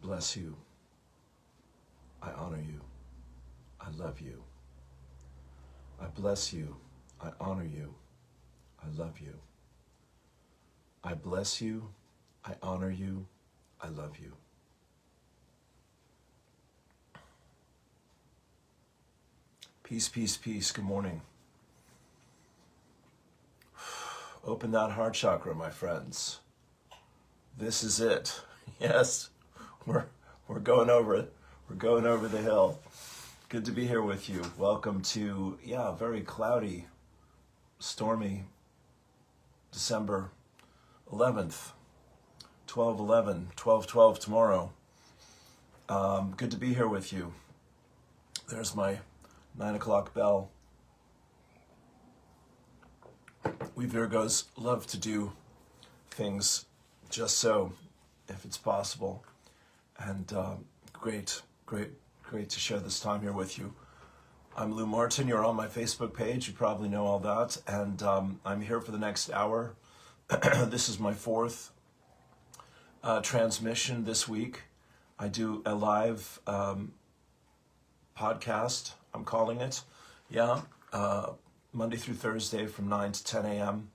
bless you. I honor you. I love you. I bless you. I honor you. I love you. I bless you. I honor you. I love you. Peace, peace, peace. Good morning. Open that heart chakra, my friends. This is it. Yes, we're going over it. We're going over the hill. Good to be here with you. Welcome to, very cloudy, stormy December 11th, 12/11, 12/12 tomorrow. Good to be here with you. There's my 9 o'clock bell. We Virgos love to do things just so, if it's possible. And great to share this time here with you. I'm Lou Martin. You're on my Facebook page. You probably know all that. And I'm here for the next hour. This is my fourth transmission this week. I do a live podcast, I'm calling it. Monday through Thursday from 9 to 10 a.m.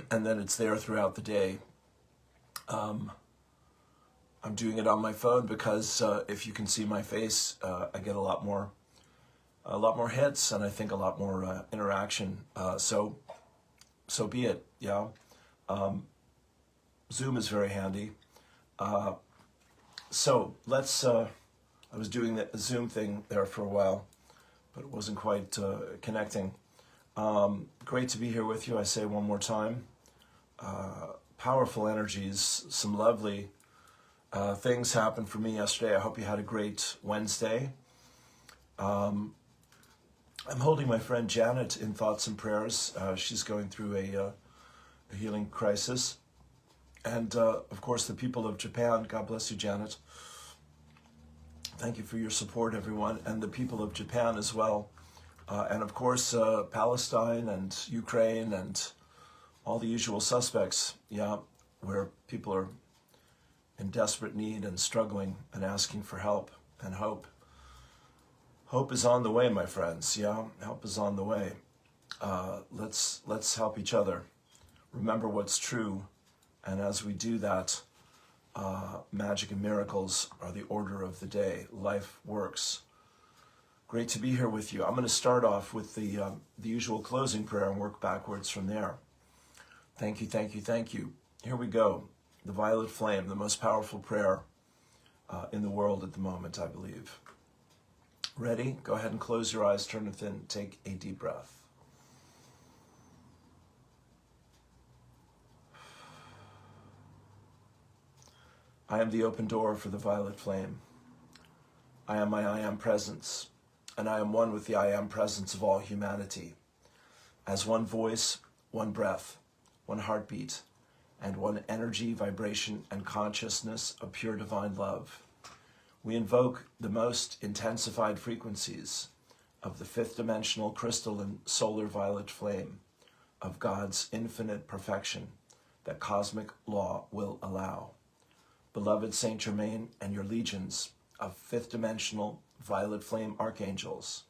And then it's there throughout the day. I'm doing it on my phone because if you can see my face, I get a lot more hits, and I think a lot more interaction. So be it. Zoom is very handy. So let's. I was doing the Zoom thing there for a while, but it wasn't quite connecting. Great to be here with you. I say one more time. Powerful energies, some lovely things happened for me yesterday. I hope you had a great Wednesday. I'm holding my friend Janet in thoughts and prayers. She's going through a healing crisis. And of course, the people of Japan, God bless you, Janet. Thank you for your support, everyone, and the people of Japan as well. And of course, Palestine and Ukraine and all the usual suspects, where people are in desperate need and struggling and asking for help and hope. Hope is on the way, my friends. Help is on the way. Let's help each other. Remember what's true, and as we do that, magic and miracles are the order of the day. Life works. Great to be here with you. I'm going to start off with the usual closing prayer and work backwards from there. Thank you, thank you, thank you. Here we go. The violet flame, the most powerful prayer in the world at the moment, I believe. Ready? Go ahead and close your eyes, turn within, take a deep breath. I am the open door for the violet flame. I am my I am presence, and I am one with the I am presence of all humanity. As one voice, one breath, one heartbeat, and one energy, vibration, and consciousness of pure divine love. We invoke the most intensified frequencies of the fifth dimensional crystalline solar violet flame of God's infinite perfection that cosmic law will allow. Beloved Saint Germain and your legions of fifth dimensional violet flame archangels,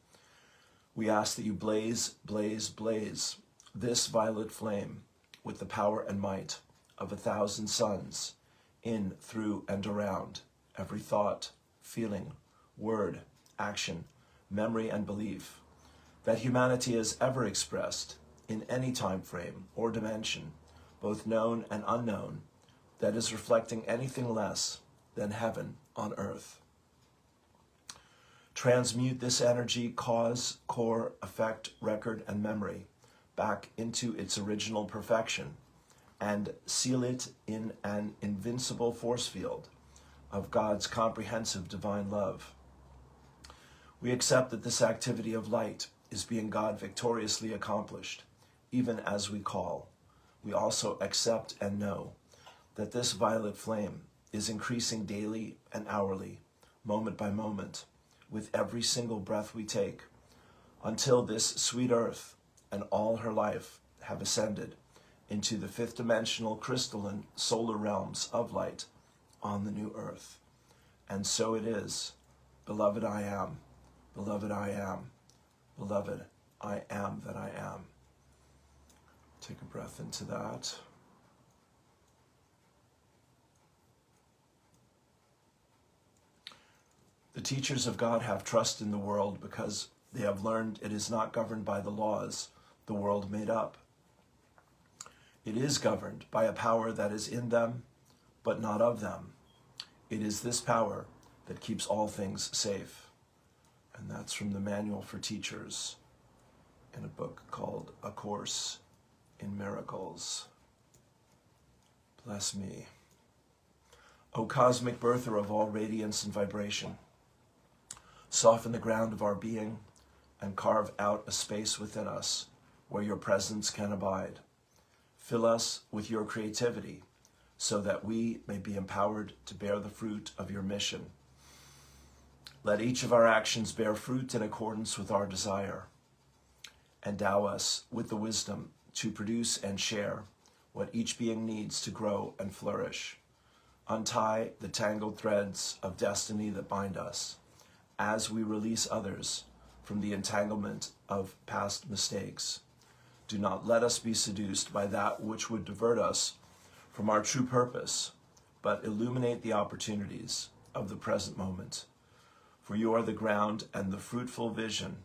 we ask that you blaze, blaze, blaze this violet flame with the power and might of 1,000 suns in, through, and around every thought, feeling, word, action, memory, and belief that humanity has ever expressed in any time frame or dimension, both known and unknown, that is reflecting anything less than heaven on earth. Transmute this energy, cause, core, effect, record, and memory back into its original perfection, and seal it in an invincible force field of God's comprehensive divine love. We accept that this activity of light is being God victoriously accomplished, even as we call. We also accept and know that this violet flame is increasing daily and hourly, moment by moment, with every single breath we take, until this sweet earth and all her life have ascended into the fifth dimensional crystalline solar realms of light on the new earth. and so it is. Beloved, I am. Beloved, I am. Beloved, I am that I am. Take a breath into that. The teachers of God have trust in the world because they have learned it is not governed by the laws the world made up. It is governed by a power that is in them, but not of them. It is this power that keeps all things safe. And that's from the Manual for Teachers in a book called A Course in Miracles. Bless me. O cosmic birther of all radiance and vibration, soften the ground of our being and carve out a space within us where your presence can abide. Fill us with your creativity so that we may be empowered to bear the fruit of your mission. Let each of our actions bear fruit in accordance with our desire. Endow us with the wisdom to produce and share what each being needs to grow and flourish. Untie the tangled threads of destiny that bind us as we release others from the entanglement of past mistakes. Do not let us be seduced by that which would divert us from our true purpose, but illuminate the opportunities of the present moment. For you are the ground and the fruitful vision,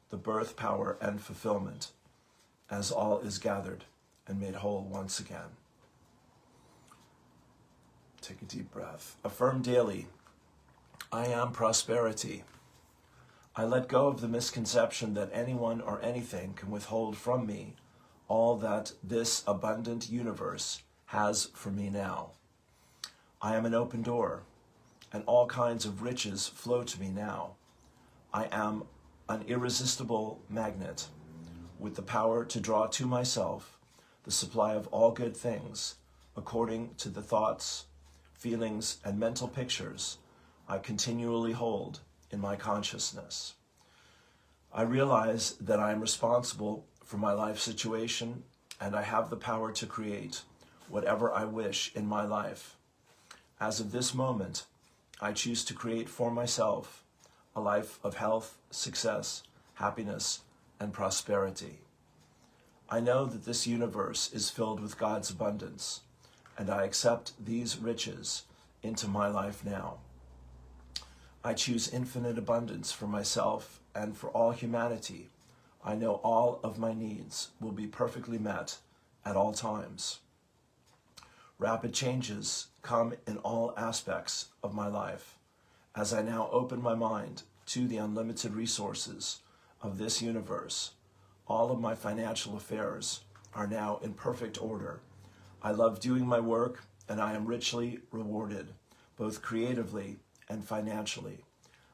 the birth, power, and fulfillment, as all is gathered and made whole once again. Take a deep breath. Affirm daily, I am prosperity. I let go of the misconception that anyone or anything can withhold from me all that this abundant universe has for me now. I am an open door, and all kinds of riches flow to me now. I am an irresistible magnet with the power to draw to myself the supply of all good things according to the thoughts, feelings, and mental pictures I continually hold in my consciousness. I realize that I am responsible for my life situation, and I have the power to create whatever I wish in my life. As of this moment, I choose to create for myself a life of health, success, happiness, and prosperity. I know that this universe is filled with God's abundance, and I accept these riches into my life now. I choose infinite abundance for myself and for all humanity. I know all of my needs will be perfectly met at all times. Rapid changes come in all aspects of my life as I now open my mind to the unlimited resources of this universe. All of my financial affairs are now in perfect order. I love doing my work, and I am richly rewarded, both creatively and financially.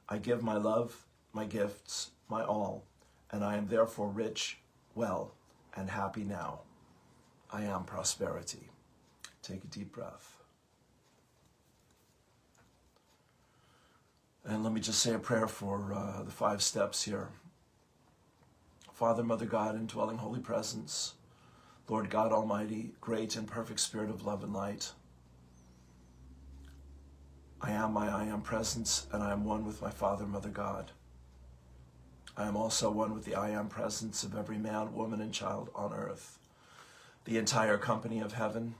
I give my love, my gifts, my all, and I am therefore rich, well, and happy now. I am prosperity. Take a deep breath. And let me just say a prayer for the 5 steps here. Father, Mother God, indwelling Holy Presence, Lord God Almighty, great and perfect Spirit of love and light, I am my I am presence, and I am one with my Father, Mother God. I am also one with the I am presence of every man, woman, and child on earth, the entire company of heaven,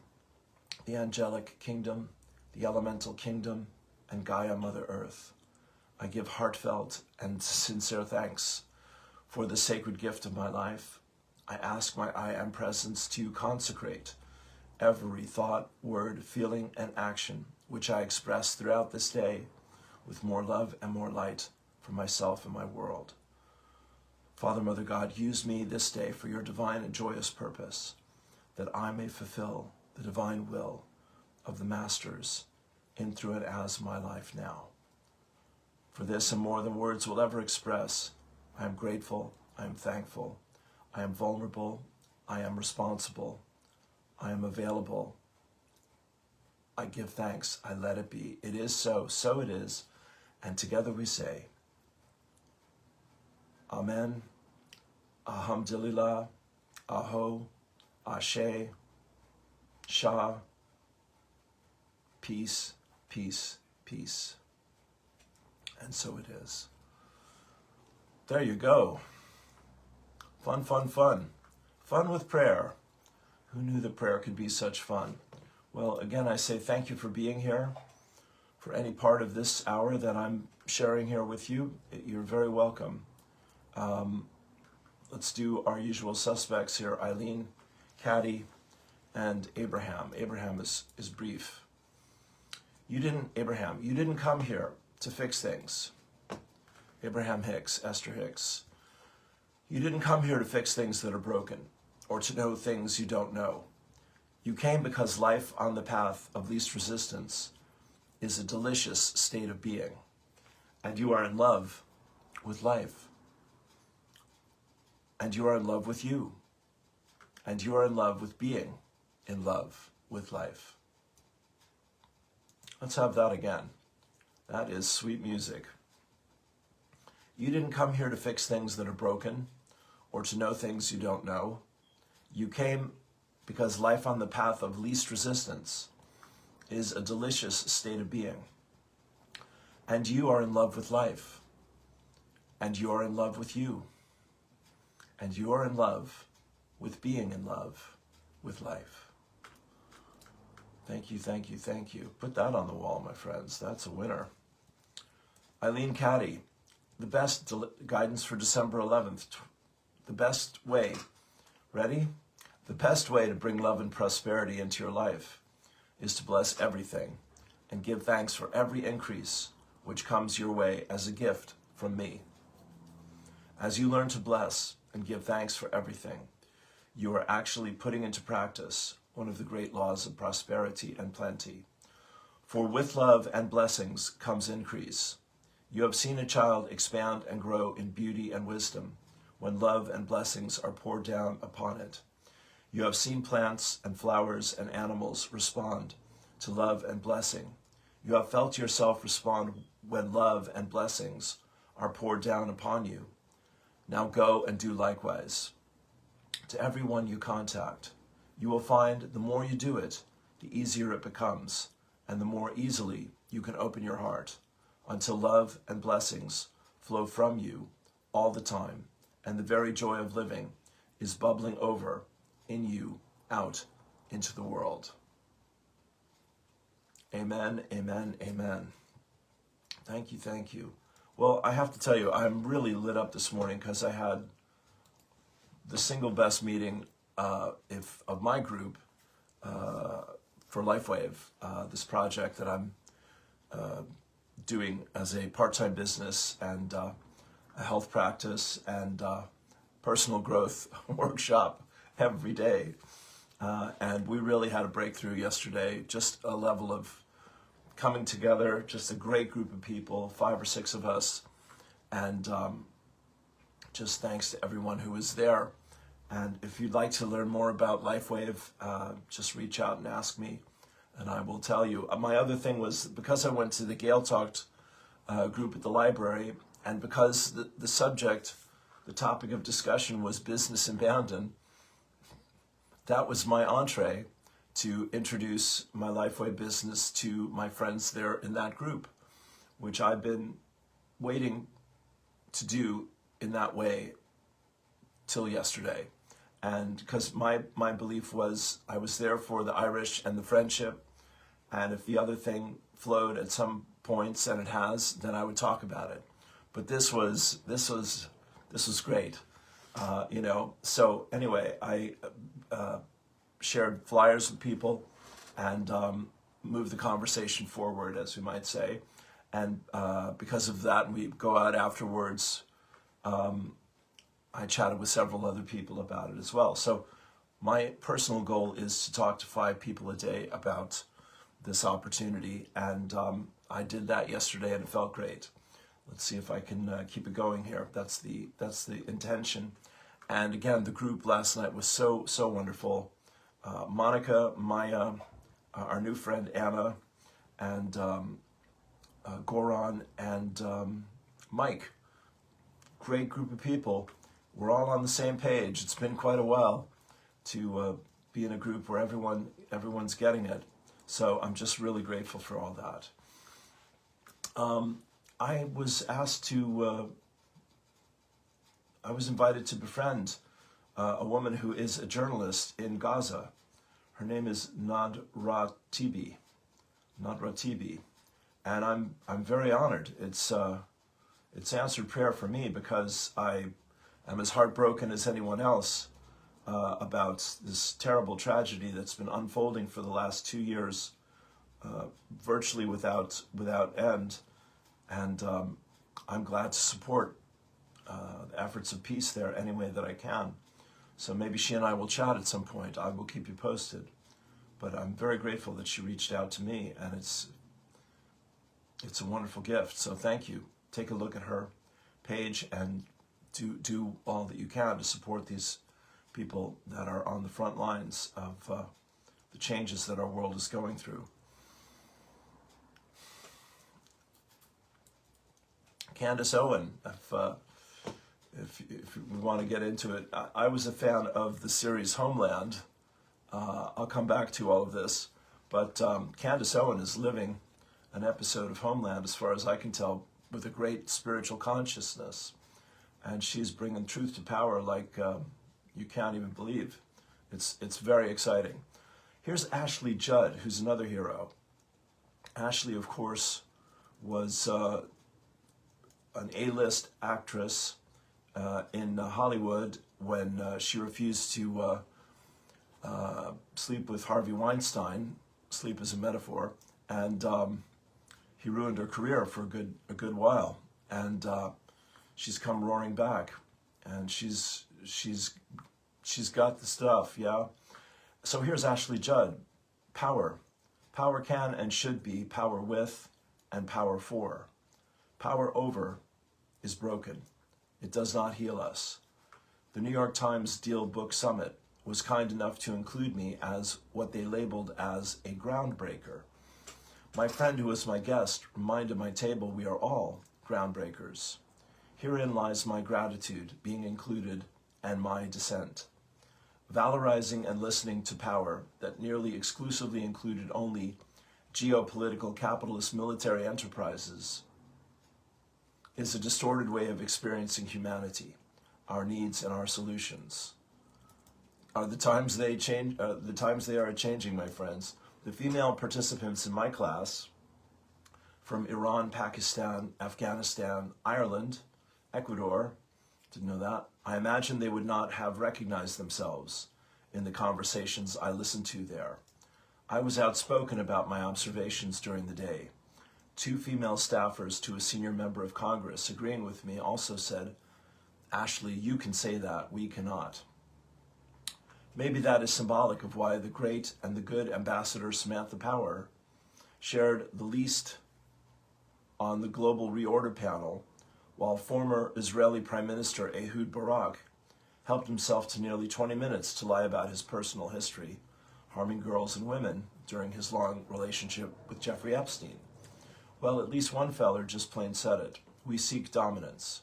the angelic kingdom, the elemental kingdom, and Gaia, Mother Earth. I give heartfelt and sincere thanks for the sacred gift of my life. I ask my I am presence to consecrate every thought, word, feeling, and action which I express throughout this day with more love and more light for myself and my world. Father, Mother God, use me this day for your divine and joyous purpose, that I may fulfill the divine will of the Masters in, through, and as my life now. For this and more than words will ever express, I am grateful, I am thankful, I am vulnerable, I am responsible, I am available, I give thanks, I let it be. It is so, so it is, and together we say, Amen, Alhamdulillah, Aho, Ashe, Shah, peace, peace, peace. And so it is. There you go. Fun, fun, fun. Fun with prayer. Who knew that prayer could be such fun? Well, again, I say thank you for being here. For any part of this hour that I'm sharing here with you, you're very welcome. Let's do our usual suspects here. Eileen, Caddy, and Abraham. Abraham is brief. Abraham, you didn't come here to fix things. Abraham Hicks, Esther Hicks. You didn't come here to fix things that are broken or to know things you don't know. You came because life on the path of least resistance is a delicious state of being, and you are in love with life, and you are in love with you, and you are in love with being in love with life. Let's have that again. That is sweet music. You didn't come here to fix things that are broken or to know things you don't know. You came because life on the path of least resistance is a delicious state of being. And you are in love with life. And you are in love with you. And you are in love with being in love with life. Thank you, thank you, thank you. Put that on the wall, my friends. That's a winner. Eileen Caddy, the best guidance for December 11th. The best way, ready? The best way to bring love and prosperity into your life is to bless everything and give thanks for every increase which comes your way as a gift from me. As you learn to bless and give thanks for everything, you are actually putting into practice one of the great laws of prosperity and plenty. For with love and blessings comes increase. You have seen a child expand and grow in beauty and wisdom when love and blessings are poured down upon it. You have seen plants and flowers and animals respond to love and blessing. You have felt yourself respond when love and blessings are poured down upon you. Now go and do likewise. To everyone you contact, you will find the more you do it, the easier it becomes, and the more easily you can open your heart until love and blessings flow from you all the time, and the very joy of living is bubbling over in you out into the world. Amen, amen, amen. Thank you, thank you. Well, I have to tell you, I'm really lit up this morning because I had the single best meeting of my group for LifeWave, this project that I'm doing as a part-time business and a health practice and personal growth workshop every day. And we really had a breakthrough yesterday, just a level of coming together, just a great group of people, 5 or 6 of us, and just thanks to everyone who was there. And if you'd like to learn more about LifeWave, just reach out and ask me, and I will tell you. My other thing was, because I went to the Gale Talked group at the library, and because the subject, the topic of discussion was business abandon, that was my entree to introduce my LifeWave business to my friends there in that group, which I've been waiting to do in that way till yesterday. And because my belief was I was there for the Irish and the friendship, and if the other thing flowed at some points, and it has, then I would talk about it. But this was great, you know. So anyway, I shared flyers with people and moved the conversation forward, as we might say. And because of that, we go out afterwards. I chatted with several other people about it as well. So my personal goal is to talk to 5 people a day about this opportunity, and I did that yesterday, and it felt great. Let's see if I can keep it going here. That's the intention. And again, the group last night was so wonderful. Monica, Maya, our new friend Anna, and Goran, and Mike. Great group of people. We're all on the same page. It's been quite a while to be in a group where everyone's getting it. So I'm just really grateful for all that. I was asked to, I was invited to befriend a woman who is a journalist in Gaza. Her name is Nadra Tibi, and I'm very honored. It's answered prayer for me, because I am as heartbroken as anyone else about this terrible tragedy that's been unfolding for the last 2 years, virtually without end. And I'm glad to support the efforts of peace there any way that I can. So maybe she and I will chat at some point. I will keep you posted. But I'm very grateful that she reached out to me, and it's a wonderful gift. So thank you. Take a look at her page and do all that you can to support these people that are on the front lines of the changes that our world is going through. Candace Owen, if we want to get into it, I was a fan of the series Homeland. I'll come back to all of this, but Candace Owen is living an episode of Homeland, as far as I can tell, with a great spiritual consciousness, and she's bringing truth to power like you can't even believe. It's very exciting. Here's Ashley Judd, who's another hero. Ashley, of course, was an A-list actress in Hollywood when she refused to sleep with Harvey Weinstein. Sleep is a metaphor, and he ruined her career for a good while. And she's come roaring back, and she's got the stuff, yeah. So here's Ashley Judd. Power can and should be power with and power for. Power over is broken. It does not heal us. The New York Times Deal Book Summit was kind enough to include me as what they labeled as a groundbreaker. My friend who was my guest reminded my table we are all groundbreakers. Herein lies my gratitude being included and my dissent. Valorizing and listening to power that nearly exclusively included only geopolitical capitalist military enterprises is a distorted way of experiencing humanity, our needs and our solutions. Are the times they change? The times they are changing, my friends. The female participants in my class from Iran, Pakistan, Afghanistan, Ireland, Ecuador, didn't know that. I imagine they would not have recognized themselves in the conversations I listened to there. I was outspoken about my observations during the day. 2 female staffers to a senior member of Congress, agreeing with me, also said, "Ashley, you can say that, we cannot." Maybe that is symbolic of why the great and the good Ambassador Samantha Power shared the least on the Global Reorder panel, while former Israeli Prime Minister Ehud Barak helped himself to nearly 20 minutes to lie about his personal history, harming girls and women during his long relationship with Jeffrey Epstein. Well, at least one feller just plain said it. We seek dominance.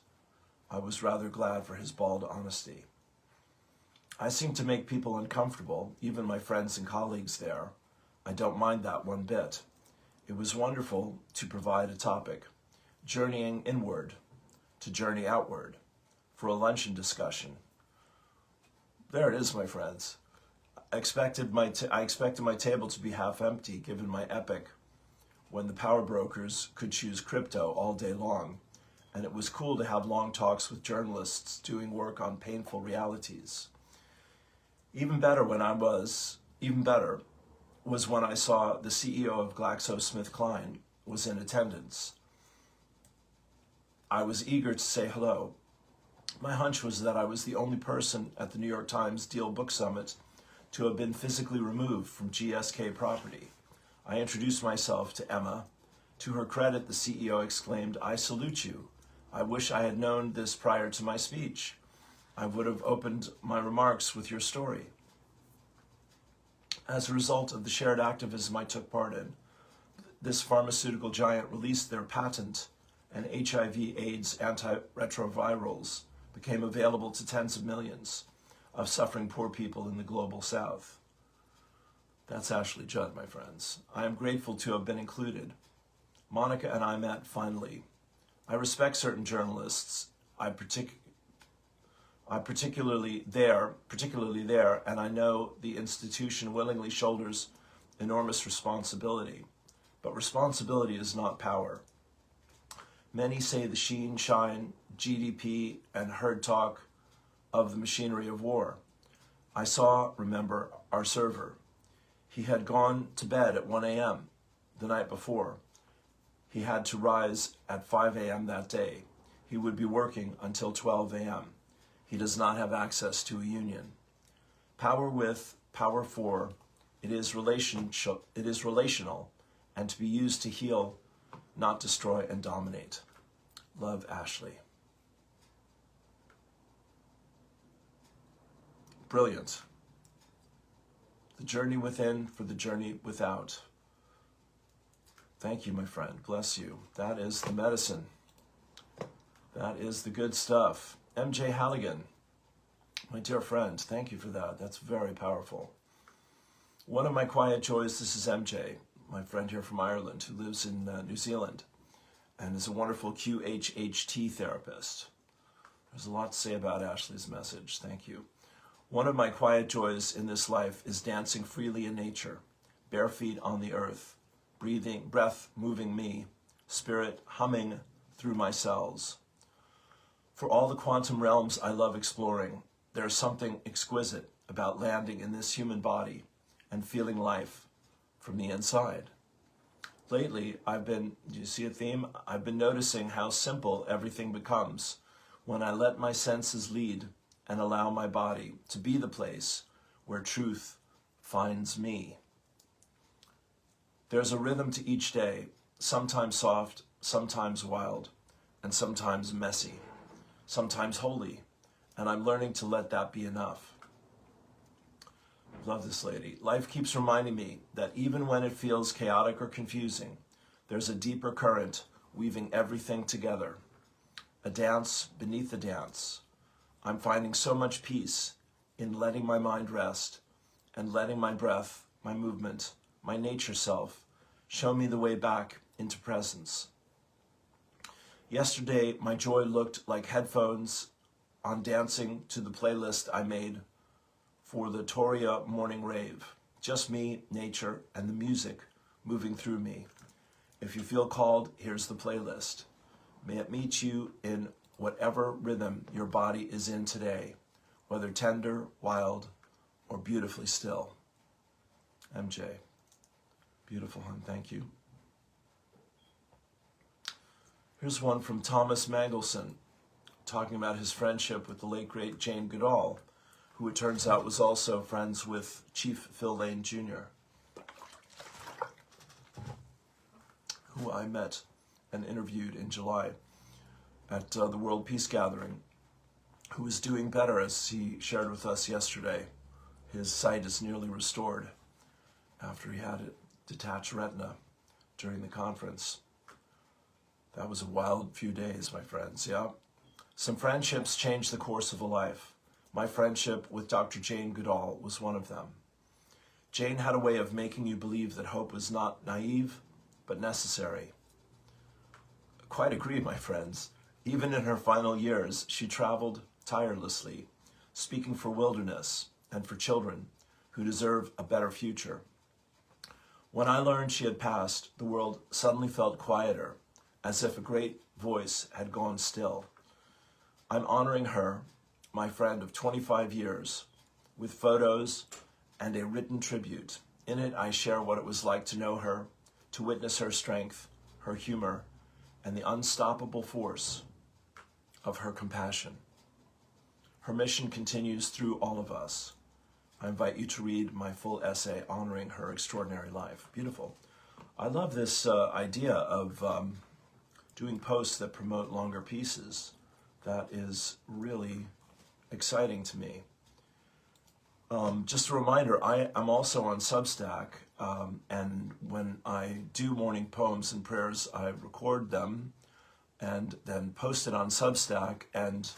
I was rather glad for his bald honesty. I seem to make people uncomfortable, even my friends and colleagues there. I don't mind that one bit. It was wonderful to provide a topic, journeying inward to journey outward, for a luncheon discussion. There it is, my friends. I expected my table to be half empty, given my epic, when the power brokers could choose crypto all day long, and it was cool to have long talks with journalists doing work on painful realities. Even better was when I saw the CEO of GlaxoSmithKline was in attendance. I was eager to say hello. My hunch was that I was the only person at the New York Times Deal Book Summit to have been physically removed from GSK property. I introduced myself to Emma. To her credit, the CEO exclaimed, "I salute you. I wish I had known this prior to my speech. I would have opened my remarks with your story." As a result of the shared activism I took part in, this pharmaceutical giant released their patent, and HIV/AIDS antiretrovirals became available to tens of millions of suffering poor people in the global south. That's Ashley Judd, my friends. I am grateful to have been included. Monica and I met finally. I respect certain journalists. particularly there, and I know the institution willingly shoulders enormous responsibility. But responsibility is not power. Many say the sheen, shine, GDP, and herd talk of the machinery of war. I saw, remember, our server. He had gone to bed at 1 a.m. the night before. He had to rise at 5 a.m. that day. He would be working until 12 a.m. He does not have access to a union. Power with, power for, it is relational, and to be used to heal, not destroy and dominate. Love, Ashley. Brilliant. The journey within for the journey without. Thank you, my friend. Bless you. That is the medicine. That is the good stuff. MJ Halligan, my dear friend, thank you for that. That's very powerful. One of my quiet joys, this is MJ, my friend here from Ireland who lives in New Zealand and is a wonderful QHHT therapist. There's a lot to say about Ashley's message. Thank you. One of my quiet joys in this life is dancing freely in nature, bare feet on the earth, breath moving me, spirit humming through my cells. For all the quantum realms I love exploring, there is something exquisite about landing in this human body and feeling life from the inside. Lately, do you see a theme? I've been noticing how simple everything becomes when I let my senses lead and allow my body to be the place where truth finds me. There's a rhythm to each day, sometimes soft, sometimes wild, and sometimes messy, sometimes holy, and I'm learning to let that be enough. Love this lady. Life keeps reminding me that even when it feels chaotic or confusing, there's a deeper current weaving everything together. A dance beneath the dance. I'm finding so much peace in letting my mind rest and letting my breath, my movement, my nature self show me the way back into presence. Yesterday, my joy looked like headphones on dancing to the playlist I made for the Toria morning rave. Just me, nature, and the music moving through me. If you feel called, here's the playlist. May it meet you in whatever rhythm your body is in today, whether tender, wild, or beautifully still. MJ. Beautiful, hon. Thank you. Here's one from Thomas Mangelson, talking about his friendship with the late, great Jane Goodall, who it turns out was also friends with Chief Phil Lane Jr., who I met and interviewed in July at the World Peace Gathering, who is doing better, as he shared with us yesterday. His sight is nearly restored after he had a detached retina during the conference. That was a wild few days, my friends, yeah? Some friendships change the course of a life. My friendship with Dr. Jane Goodall was one of them. Jane had a way of making you believe that hope was not naive, but necessary. Quite agree, my friends. Even in her final years, she traveled tirelessly, speaking for wilderness and for children who deserve a better future. When I learned she had passed, the world suddenly felt quieter, as if a great voice had gone still. I'm honoring her, my friend of 25 years, with photos and a written tribute. In it, I share what it was like to know her, to witness her strength, her humor, and the unstoppable force of her compassion. Her mission continues through all of us. I invite you to read my full essay honoring her extraordinary life. Beautiful. I love this idea of doing posts that promote longer pieces. That is really exciting to me. Just a reminder, I'm also on Substack, and when I do morning poems and prayers, I record them and then post it on Substack, and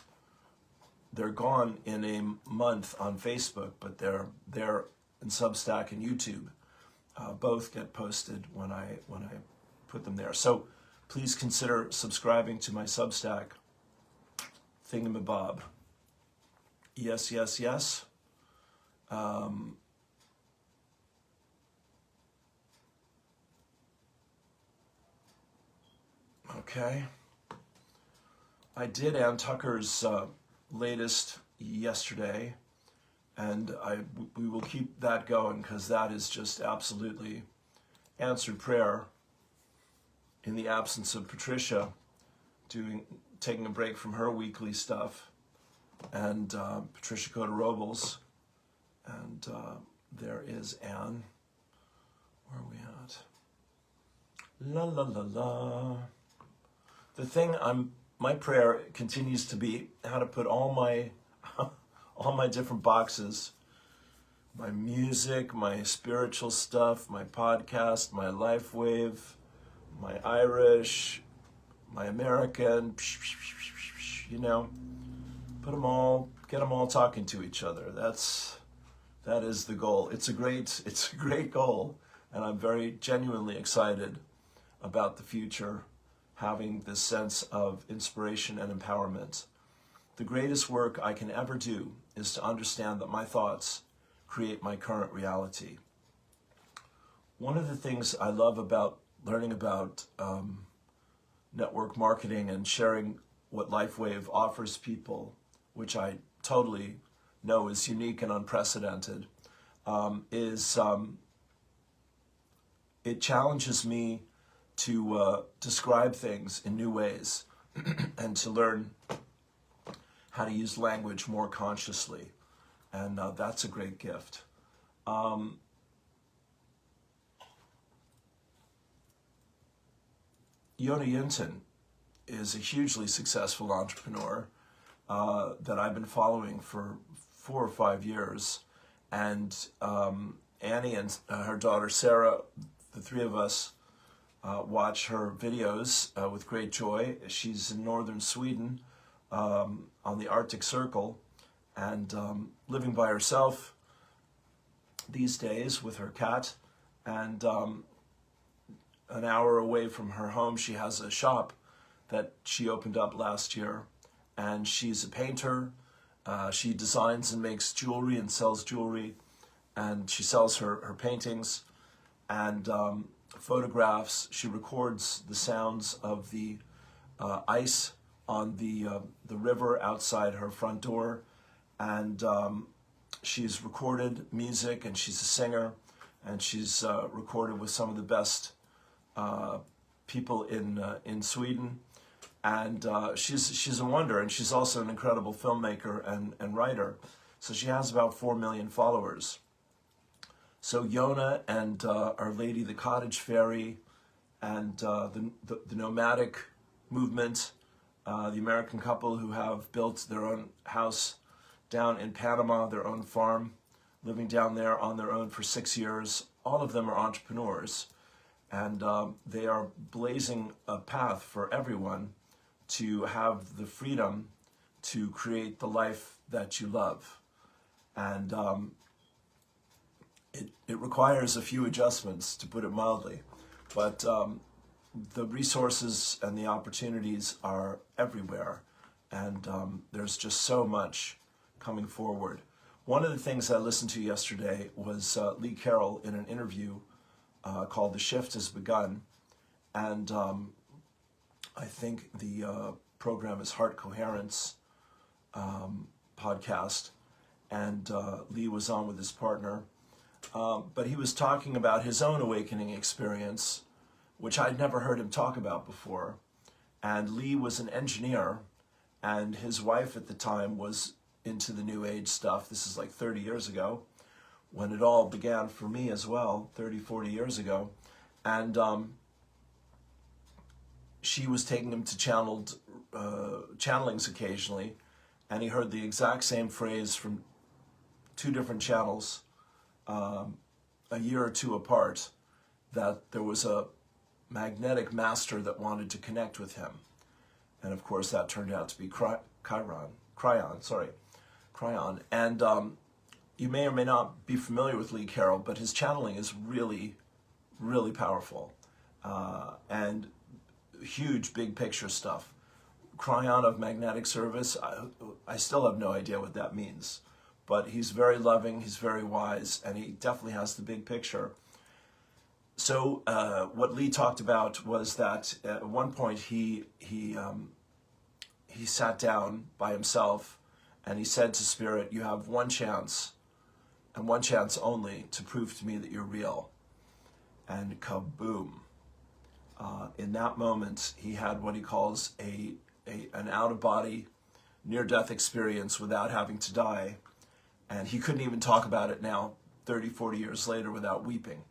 they're gone in a month on Facebook, but they're there in Substack and YouTube. Both get posted when I put them there. So please consider subscribing to my Substack, Thingamabob. Yes, yes, yes. Okay. I did Ann Tucker's latest yesterday, and we will keep that going because that is just absolutely answered prayer in the absence of Patricia taking a break from her weekly stuff, and Patricia Cota-Robles, and there is Ann. Where are we at? La la la la. The thing my prayer continues to be how to put all my different boxes, my music, my spiritual stuff, my podcast, my life wave, my Irish, my American, you know, put them all, get them all talking to each other. That is the goal. It's a great goal, and I'm very genuinely excited about the future, having this sense of inspiration and empowerment. The greatest work I can ever do is to understand that my thoughts create my current reality. One of the things I love about learning about network marketing and sharing what LifeWave offers people, which I totally know is unique and unprecedented, is it challenges me to describe things in new ways and to learn how to use language more consciously. And that's a great gift. Yona Yunton is a hugely successful entrepreneur that I've been following for 4 or 5 years. And Annie and her daughter Sarah, the three of us, watch her videos with great joy. She's in northern Sweden on the Arctic Circle, and living by herself these days with her cat. And an hour away from her home, she has a shop that she opened up last year, and she's a painter. She designs and makes jewelry and sells jewelry, and she sells her paintings and photographs. She records the sounds of the ice on the river outside her front door, and she's recorded music, and she's a singer, and she's recorded with some of the best people in Sweden, and she's a wonder, and she's also an incredible filmmaker and writer. So she has about 4 million followers. So Yona and Our Lady the Cottage Fairy and the nomadic movement, the American couple who have built their own house down in Panama, their own farm, living down there on their own for 6 years. All of them are entrepreneurs, and they are blazing a path for everyone to have the freedom to create the life that you love. And it requires a few adjustments, to put it mildly, but the resources and the opportunities are everywhere, and there's just so much coming forward. One of the things I listened to yesterday was Lee Carroll in an interview called The Shift Has Begun, and I think the program is Heart Coherence podcast, and Lee was on with his partner, but he was talking about his own awakening experience, which I'd never heard him talk about before. And Lee was an engineer, and his wife at the time was into the New Age stuff. This is like 30 years ago, when it all began for me as well, 30, 40 years ago. And she was taking him to channelings occasionally, and he heard the exact same phrase from 2 different channels a year or 2 apart, that there was a magnetic master that wanted to connect with him. And of course that turned out to be Cryon. And you may or may not be familiar with Lee Carroll, but his channeling is really, really powerful. And huge big picture stuff. Cryon of magnetic service, I still have no idea what that means. But he's very loving, he's very wise, and he definitely has the big picture. So what Lee talked about was that at one point he sat down by himself and he said to Spirit, you have one chance, and one chance only, to prove to me that you're real. And kaboom. In that moment, he had what he calls an out-of-body, near-death experience without having to die. And he couldn't even talk about it now, 30, 40 years later, without weeping.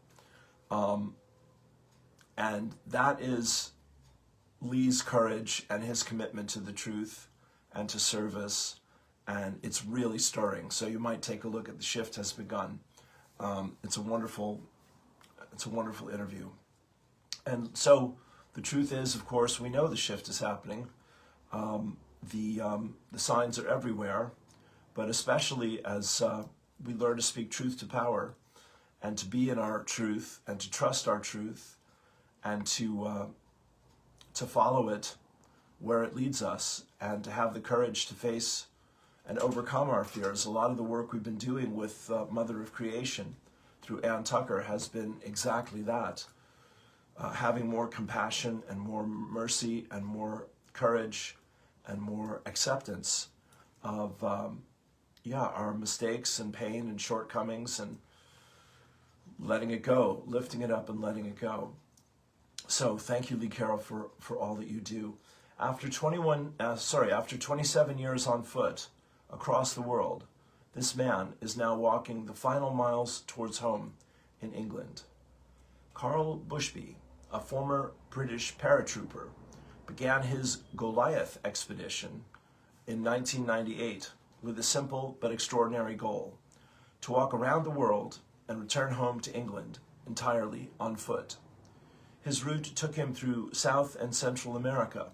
And that is Lee's courage and his commitment to the truth and to service. And it's really stirring. So you might take a look at The Shift Has Begun. It's a wonderful interview. And so the truth is, of course, we know the shift is happening. The signs are everywhere, but especially as we learn to speak truth to power and to be in our truth and to trust our truth and to follow it where it leads us and to have the courage to face and overcome our fears. A lot of the work we've been doing with Mother of Creation through Ann Tucker has been exactly that. Having more compassion and more mercy and more courage and more acceptance of our mistakes and pain and shortcomings, and letting it go, lifting it up and letting it go. So thank you, Lee Carroll, for all that you do. After 27 years on foot across the world, this man is now walking the final miles towards home in England. Carl Bushby, a former British paratrooper, began his Goliath expedition in 1998 with a simple but extraordinary goal: to walk around the world and return home to England entirely on foot. His route took him through South and Central America,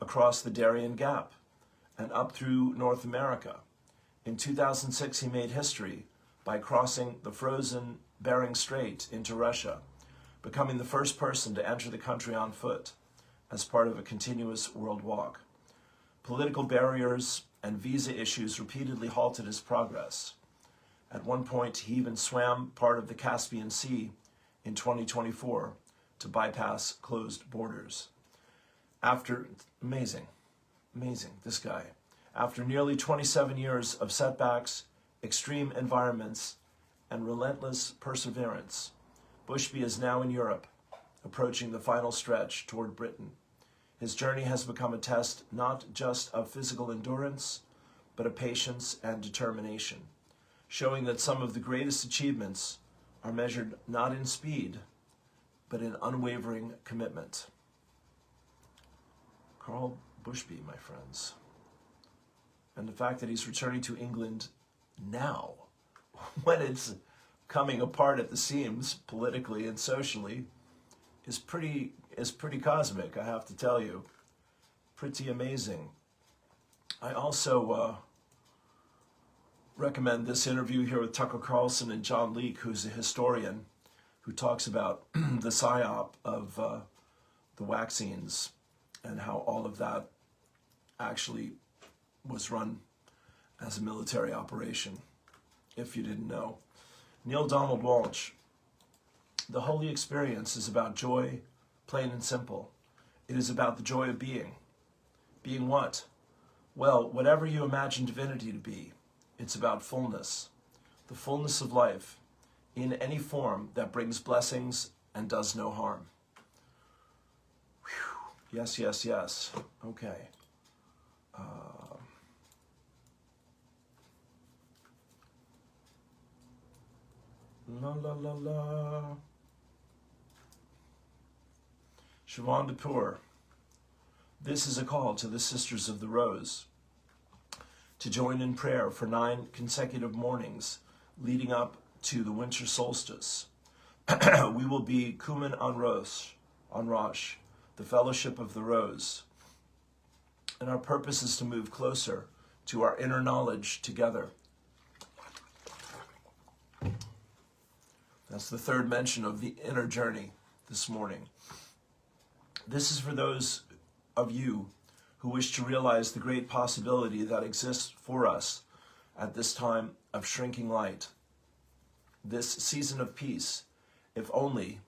across the Darien Gap, and up through North America. In 2006, he made history by crossing the frozen Bering Strait into Russia, becoming the first person to enter the country on foot as part of a continuous world walk. Political barriers and visa issues repeatedly halted his progress. At one point, he even swam part of the Caspian Sea in 2024 to bypass closed borders. Amazing, this guy. After nearly 27 years of setbacks, extreme environments, and relentless perseverance, Bushby is now in Europe, approaching the final stretch toward Britain. His journey has become a test not just of physical endurance, but of patience and determination, showing that some of the greatest achievements are measured not in speed, but in unwavering commitment. Carl Bushby, my friends. And the fact that he's returning to England now, when it's coming apart at the seams politically and socially, is pretty cosmic, I have to tell you. Pretty amazing. I also recommend this interview here with Tucker Carlson and John Leake, who's a historian, who talks about the psyop of the vaccines and how all of that actually was run as a military operation, if you didn't know. Neil Donald Walsh: the holy experience is about joy, plain and simple. It is about the joy of being. Being what? Well, whatever you imagine divinity to be. It's about fullness, the fullness of life, in any form that brings blessings and does no harm. Whew. Yes, yes, yes. Okay. La la la la. Siobhan Dupur: this is a call to the Sisters of the Rose to join in prayer for 9 consecutive mornings leading up to the winter solstice. We will be Kumen on Rosh, the Fellowship of the Rose. And our purpose is to move closer to our inner knowledge together. That's the third mention of the inner journey this morning. This is for those of you who wish to realize the great possibility that exists for us at this time of shrinking light, this season of peace, if only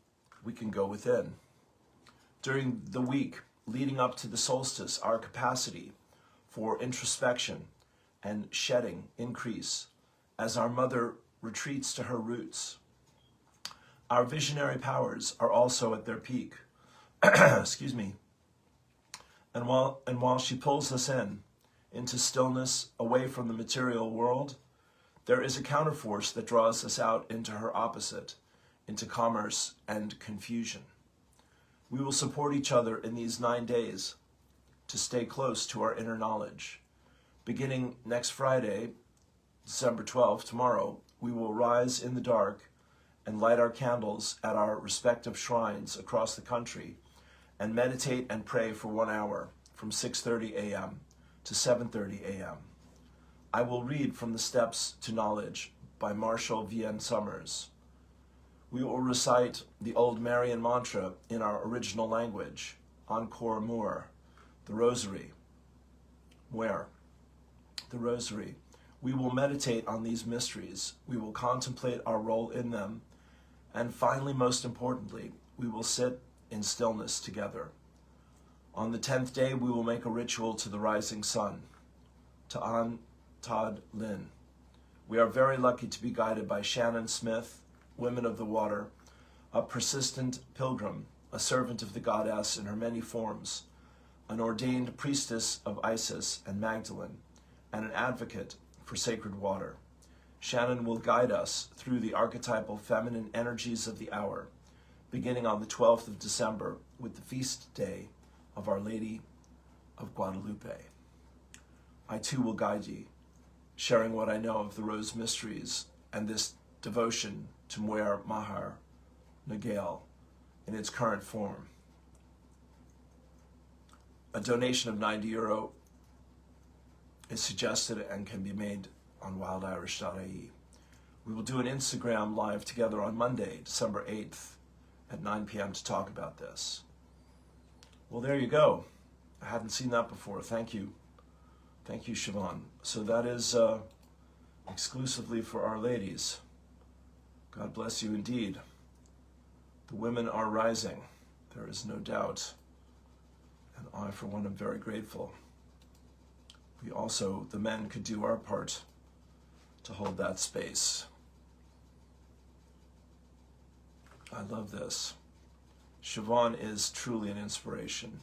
we can go within. During the week leading up to the solstice, our capacity for introspection and shedding increase as our mother retreats to her roots. Our visionary powers are also at their peak. Excuse me. And while she pulls us into stillness, away from the material world, there is a counterforce that draws us out into her opposite, into commerce and confusion. We will support each other in these 9 days to stay close to our inner knowledge. Beginning next Friday, December 12th, tomorrow, we will rise in the dark and light our candles at our respective shrines across the country and meditate and pray for 1 hour from 6:30 a.m. to 7:30 a.m. I will read from The Steps to Knowledge by Marshall V.N. Summers. We will recite the old Marian mantra in our original language, Encore More, the Rosary. Where? The Rosary. We will meditate on these mysteries. We will contemplate our role in them. And finally, most importantly, we will sit in stillness together. On the 10th day, we will make a ritual to the rising sun, to An Tad Lin. We are very lucky to be guided by Shannon Smith, Women of the Water, a persistent pilgrim, a servant of the goddess in her many forms, an ordained priestess of Isis and Magdalene, and an advocate for sacred water. Shannon will guide us through the archetypal feminine energies of the hour, beginning on the 12th of December with the feast day of Our Lady of Guadalupe. I too will guide ye, sharing what I know of the Rose Mysteries and this devotion to Muir Mahar Nagale in its current form. A donation of €90 is suggested and can be made on wildirish.ie. We will do an Instagram live together on Monday, December 8th at 9 p.m. to talk about this. Well, there you go. I hadn't seen that before. Thank you. Thank you, Siobhan. So that is exclusively for our ladies. God bless you indeed. The women are rising. There is no doubt. And I, for one, am very grateful. We also, the men, could do our part to hold that space. I love this. Siobhan is truly an inspiration.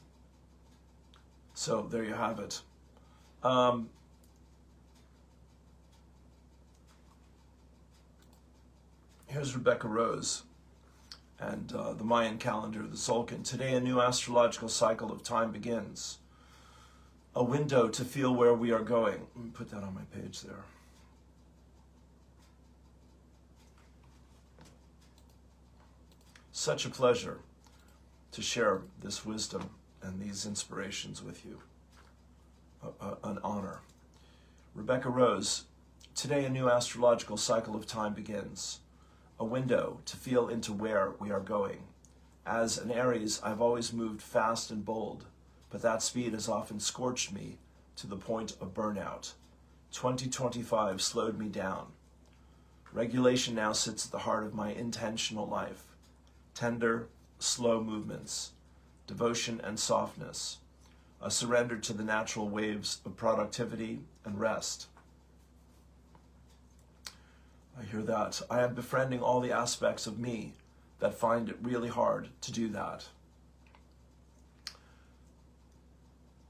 So there you have it. Here's Rebecca Rose and the Mayan calendar, the Tzolk'in. Today, a new astrological cycle of time begins. A window to feel where we are going. Let me put that on my page there. Such a pleasure to share this wisdom and these inspirations with you. An honor. Rebecca Rose, today a new astrological cycle of time begins. A window to feel into where we are going. As an Aries, I've always moved fast and bold, but that speed has often scorched me to the point of burnout. 2025 slowed me down. Regulation now sits at the heart of my intentional life. Tender, slow movements, devotion and softness, a surrender to the natural waves of productivity and rest. I hear that. I am befriending all the aspects of me that find it really hard to do that.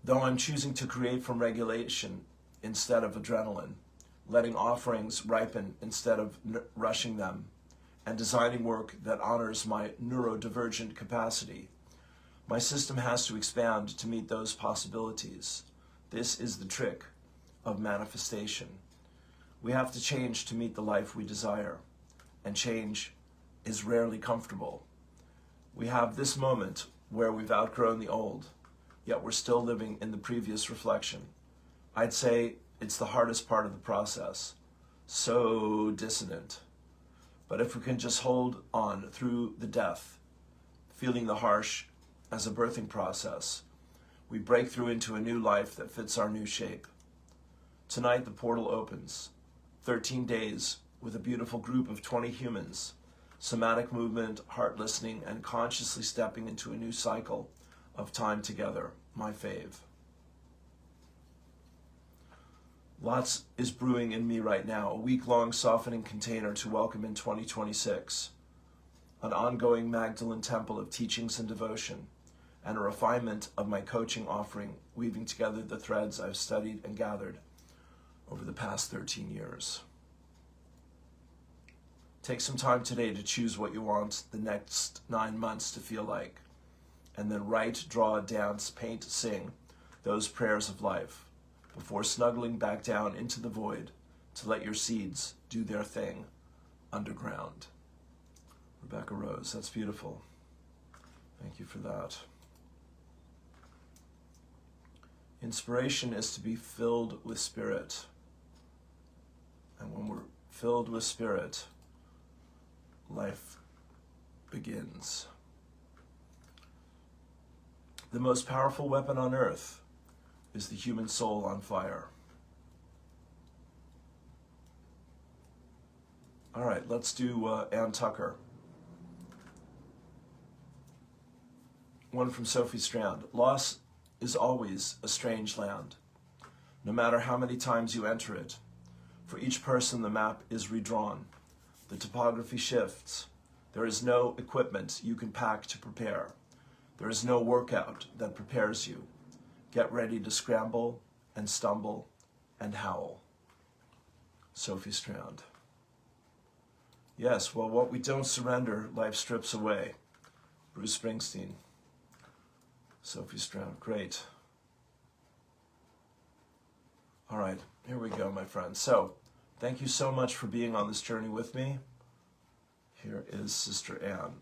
Though I'm choosing to create from regulation instead of adrenaline, letting offerings ripen instead of rushing them, and designing work that honors my neurodivergent capacity, my system has to expand to meet those possibilities. This is the trick of manifestation. We have to change to meet the life we desire, and change is rarely comfortable. We have this moment where we've outgrown the old, yet we're still living in the previous reflection. I'd say it's the hardest part of the process. So dissonant. But if we can just hold on through the death, feeling the harsh as a birthing process. We break through into a new life that fits our new shape. Tonight the portal opens. 13 days with a beautiful group of 20 humans. Somatic movement, heart listening, and consciously stepping into a new cycle of time together. My fave. Lots is brewing in me right now. A week-long softening container to welcome in 2026. An ongoing Magdalene temple of teachings and devotion, and a refinement of my coaching offering, weaving together the threads I've studied and gathered over the past 13 years. Take some time today to choose what you want the next 9 months to feel like, and then write, draw, dance, paint, sing those prayers of life before snuggling back down into the void to let your seeds do their thing underground. Rebecca Rose, that's beautiful. Thank you for that. Inspiration is to be filled with spirit. And when we're filled with spirit, life begins. The most powerful weapon on earth is the human soul on fire. All right, let's do Ann Tucker. One from Sophie Strand. Loss is always a strange land, no matter how many times you enter it. For each person, the map is redrawn. The topography shifts. There is no equipment you can pack to prepare. There is no workout that prepares you. Get ready to scramble and stumble and howl. Sophie Strand. Yes, well, what we don't surrender, life strips away. Bruce Springsteen. Sophie Strand, great. All right, here we go, my friends. So, thank you so much for being on this journey with me. Here is Sister Anne.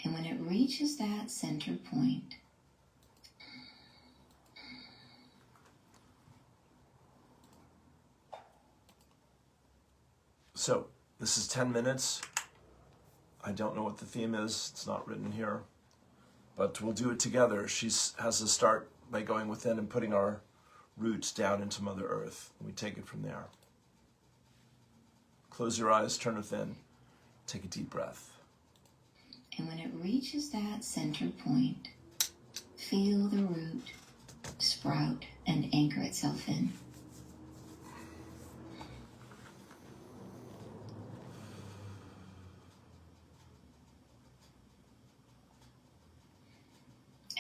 And when it reaches that center point, so this is 10 minutes. I don't know what the theme is. It's not written here, but we'll do it together. She has to start by going within and putting our roots down into Mother Earth. We take it from there. Close your eyes, turn within, take a deep breath. And when it reaches that center point, feel the root sprout and anchor itself in.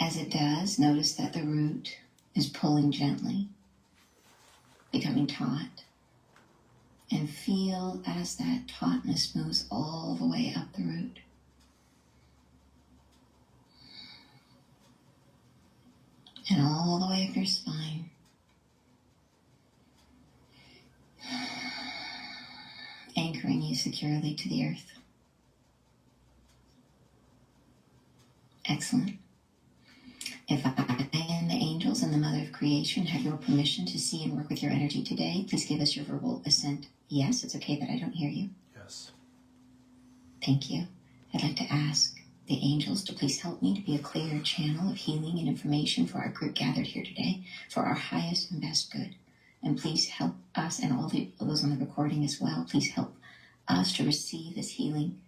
As it does, notice that the root is pulling gently, becoming taut, and feel as that tautness moves all the way up the root. And all the way up your spine. Anchoring you securely to the earth. Excellent. If I and the angels and the Mother of Creation have your permission to see and work with your energy today, please give us your verbal assent. Yes, it's okay that I don't hear you. Yes. Thank you. I'd like to ask the angels to please help me to be a clear channel of healing and information for our group gathered here today, for our highest and best good. And please help us, and all those on the recording as well, please help us to receive this healing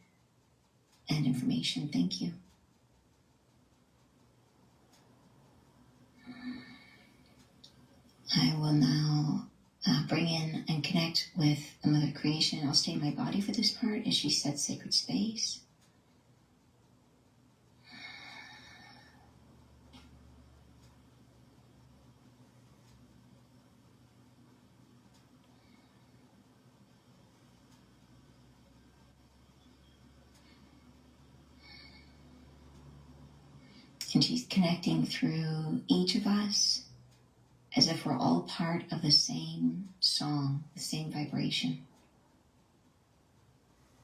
and information. Thank you. I will now bring in and connect with the Mother of Creation. I'll stay in my body for this part as she sets sacred space. And she's connecting through each of us as if we're all part of the same song, the same vibration.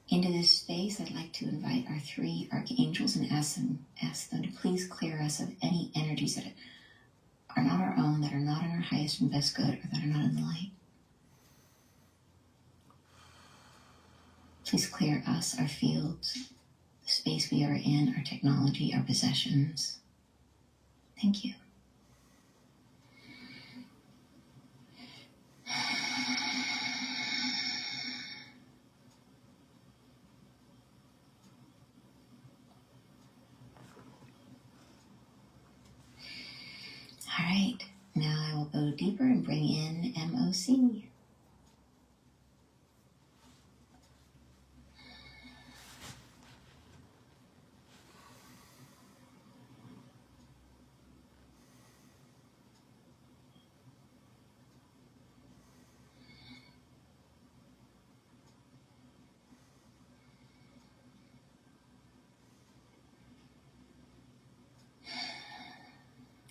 Into this space, I'd like to invite our three archangels and ask them to please clear us of any energies that are not our own, that are not in our highest and best good, or that are not in the light. Please clear us, our fields, the space we are in, our technology, our possessions. Thank you. All right, now I will go deeper and bring in MOC.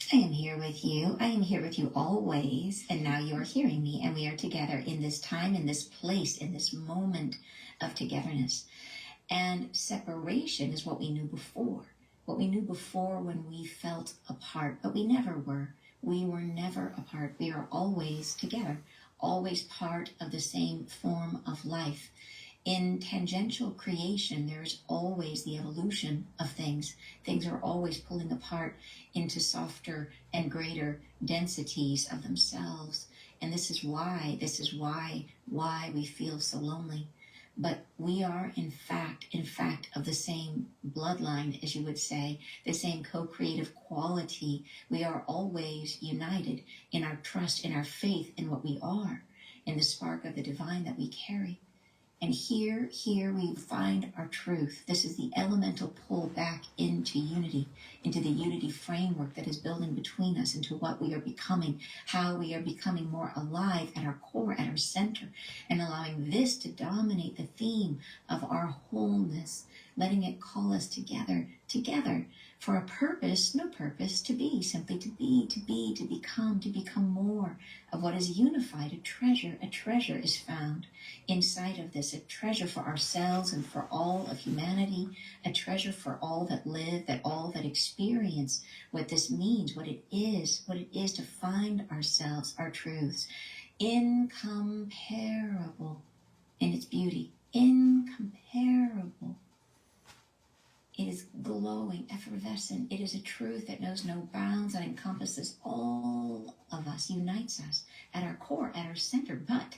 I am here with you. I am here with you always. And now you are hearing me. And we are together in this time, in this place, in this moment of togetherness. And separation is what we knew before. What we knew before when we felt apart. But we never were. We were never apart. We are always together. Always part of the same form of life. In tangential creation, there's always the evolution of things. Things are always pulling apart into softer and greater densities of themselves. And this is why we feel so lonely. But we are, in fact, of the same bloodline, as you would say, the same co-creative quality. We are always united in our trust, in our faith, in what we are, in the spark of the divine that we carry. And here we find our truth. This is the elemental pull back into unity, into the unity framework that is building between us, into what we are becoming, how we are becoming more alive at our core, at our center, and allowing this to dominate the theme of our wholeness, letting it call us together for a purpose, no purpose, to be, simply to be, to become more of what is unified. A treasure is found inside of this, a treasure for ourselves and for all of humanity, a treasure for all that live, all that experience what this means, what it is to find ourselves, our truths, incomparable in its beauty, incomparable. It is glowing, effervescent. It is a truth that knows no bounds and encompasses all of us, unites us at our core, at our center. But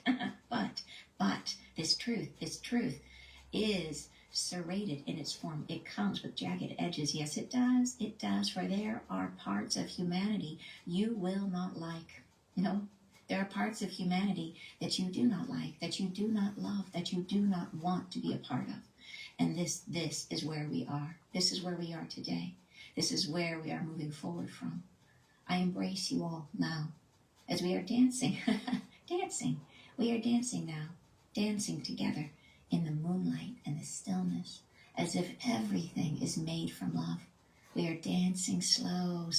this truth is serrated in its form. It comes with jagged edges. Yes, it does. It does. For there are parts of humanity you will not like. No, there are parts of humanity that you do not like, that you do not love, that you do not want to be a part of. And this is where we are. This is where we are today. This is where we are moving forward from. I embrace you all now as we are dancing. We are dancing now, dancing together in the moonlight and the stillness, as if everything is made from love. We are dancing slow,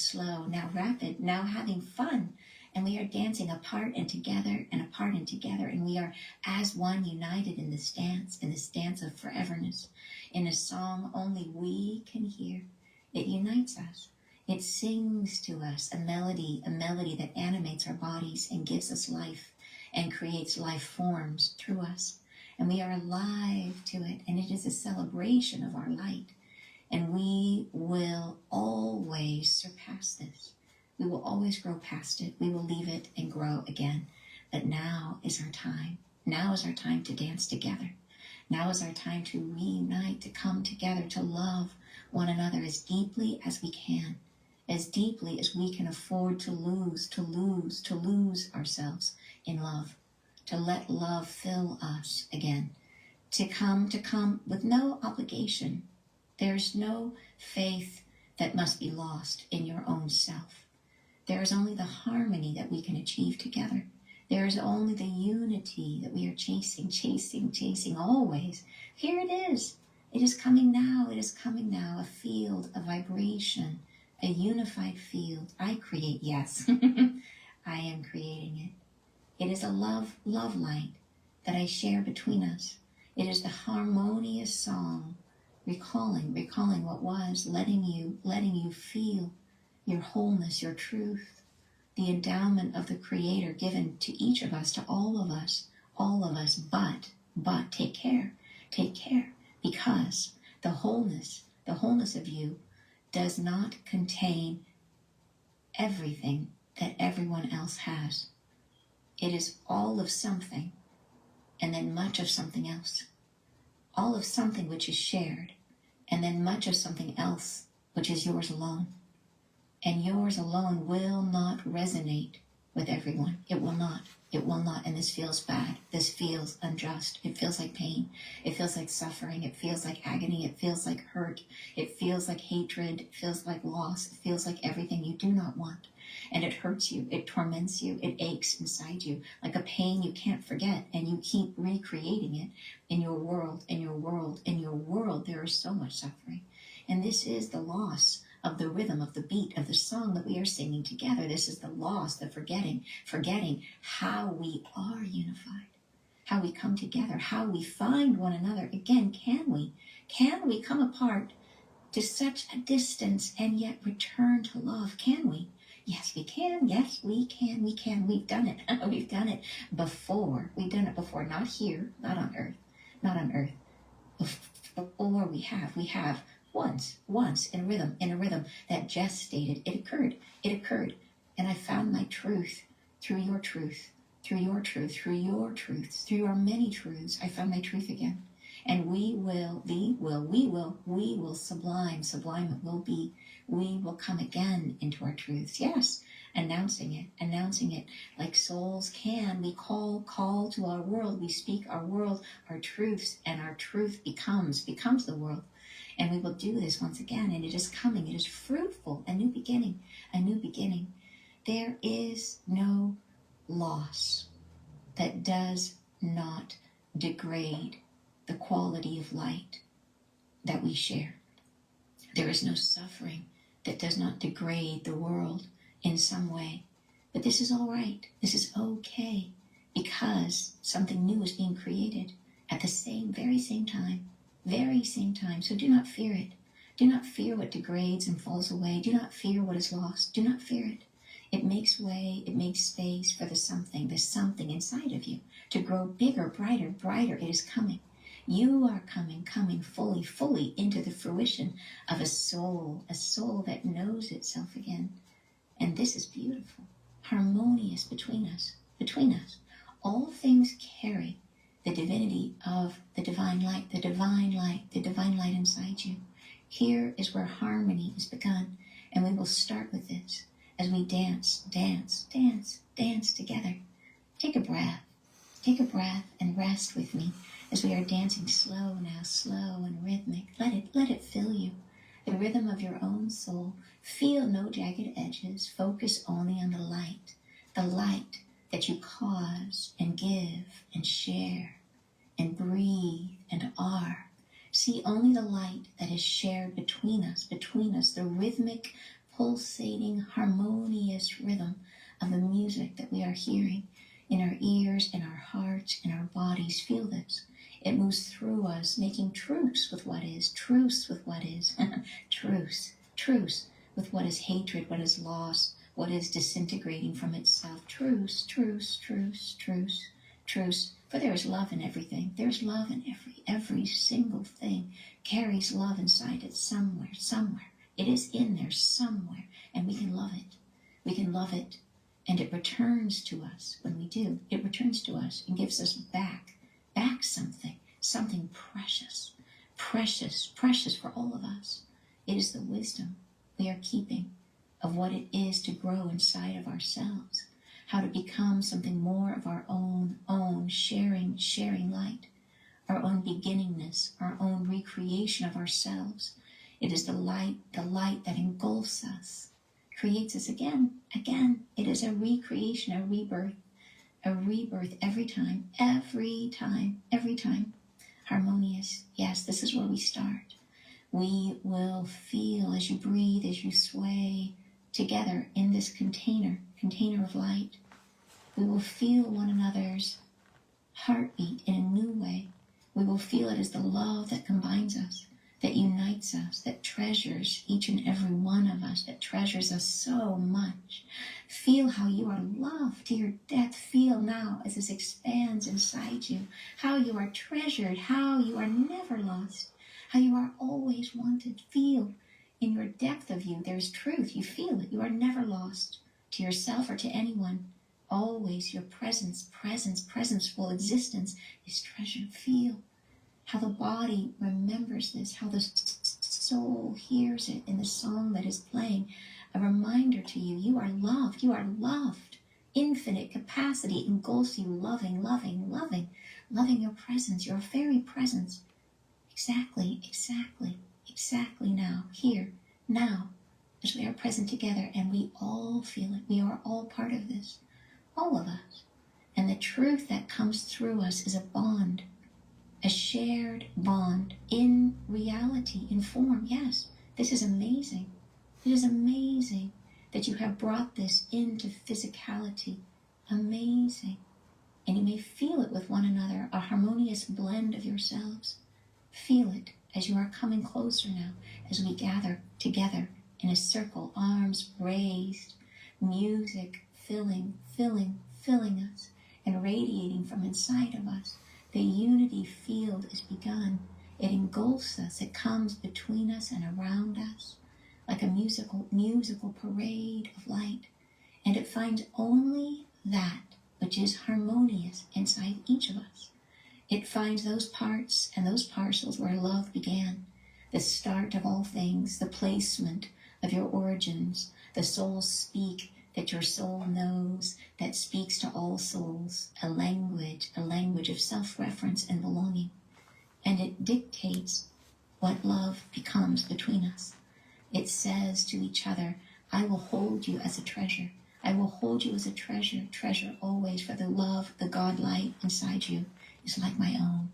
now rapid, now having fun. And we are dancing apart and together and apart and together. And we are as one, united in this dance of foreverness, in a song only we can hear. It unites us. It sings to us a melody that animates our bodies and gives us life and creates life forms through us. And we are alive to it. And it is a celebration of our light. And we will always surpass this. We will always grow past it. We will leave it and grow again. But now is our time. Now is our time to dance together. Now is our time to reunite, to come together, to love one another as deeply as we can, as deeply as we can afford to lose ourselves in love, to let love fill us again, to come with no obligation. There's no faith that must be lost in your own self. There is only the harmony that we can achieve together. There is only the unity that we are chasing always. Here it is. It is coming now. It is coming now. A field, a vibration, a unified field. I create, yes. I am creating it. It is a love light that I share between us. It is the harmonious song, recalling what was, letting you feel your wholeness, your truth, the endowment of the Creator given to each of us, to all of us, but take care, because The wholeness of you does not contain everything that everyone else has. It is all of something and then much of something else. All of something which is shared and then much of something else which is yours alone. And yours alone will not resonate with everyone. It will not. It will not. And this feels bad. This feels unjust. It feels like pain. It feels like suffering. It feels like agony. It feels like hurt. It feels like hatred. It feels like loss. It feels like everything you do not want. And it hurts you. It torments you. It aches inside you like a pain you can't forget. And you keep recreating it in your world, in your world, in your world. There is so much suffering. And this is the loss of the rhythm, of the beat, of the song that we are singing together. This is the loss, the forgetting how we are unified, how we come together, how we find one another. Again, can we come apart to such a distance and yet return to love? Can we? Yes, we can. Yes, we can. We can. We've done it. We've done it before. We've done it before. Not here, not on earth, not on earth. Before we have once in a rhythm that gestated. It occurred. And I found my truth through your truth, through your truth, through your truths, through your many truths. I found my truth again. And we will sublime it will be. We will come again into our truths. Yes, announcing it like souls can. We call to our world. We speak our world, our truths, and our truth becomes the world. And we will do this once again, and it is coming. It is fruitful, a new beginning, a new beginning. There is no loss that does not degrade the quality of light that we share. There is no suffering that does not degrade the world in some way. But this is all right. This is okay, because something new is being created at the very same time. So do not fear it. Do not fear what degrades and falls away. Do not fear what is lost. Do not fear it. It makes way, it makes space for the something inside of you to grow bigger, brighter. It is coming. You are coming fully into the fruition of a soul that knows itself again. And this is beautiful, harmonious between us. All things carry the divinity of the divine light inside you. Here is where harmony is begun, and we will start with this as we dance together. Take a breath and rest with me as we are dancing slow and rhythmic. Let it fill you, the rhythm of your own soul. Feel no jagged edges. Focus only on the light that you cause and give and share and breathe and are. See only the light that is shared between us, the rhythmic, pulsating, harmonious rhythm of the music that we are hearing in our ears, in our hearts, in our bodies. Feel this. It moves through us, making truce with what is, truce with what is hatred, what is loss, what is disintegrating from itself. Truce. For there is love in everything. There's love in every single thing carries love inside it somewhere. It is in there somewhere, and we can love it. And it returns to us when we do. It returns to us and gives us back something precious for all of us. It is the wisdom we are keeping of what it is to grow inside of ourselves, how to become something more of our own sharing light, our own beginningness, our own recreation of ourselves. It is the light that engulfs us, creates us again. It is a recreation, a rebirth every time. Harmonious. Yes, this is where we start. We will feel as you breathe, as you sway together in this container of light. We will feel one another's heartbeat in a new way. We will feel it as the love that combines us, that unites us, that treasures each and every one of us, that treasures us so much. Feel how you are loved to your death. Feel now as this expands inside you, how you are treasured, how you are never lost, how you are always wanted. Feel in your depth of you, there's truth. You feel it. You are never lost to yourself or to anyone. Always your presence, full existence is treasure. Feel how the body remembers this, how the soul hears it in the song that is playing. A reminder to you, you are loved. You are loved. Infinite capacity engulfs you, loving your presence, your very presence. Exactly now, here, now, as we are present together, and we all feel it. We are all part of this, all of us. And the truth that comes through us is a bond, a shared bond in reality, in form. Yes, this is amazing. It is amazing that you have brought this into physicality. Amazing. And you may feel it with one another, a harmonious blend of yourselves. Feel it as you are coming closer now, as we gather together in a circle, arms raised, music filling us and radiating from inside of us. The unity field is begun. It engulfs us. It comes between us and around us like a musical parade of light. And it finds only that which is harmonious inside each of us. It finds those parts and those parcels where love began, the start of all things, the placement of your origins, the soul speak that your soul knows, that speaks to all souls, a language of self-reference and belonging. And it dictates what love becomes between us. It says to each other, I will hold you as a treasure. I will hold you as a treasure always, for the love, the God light inside you is like my own.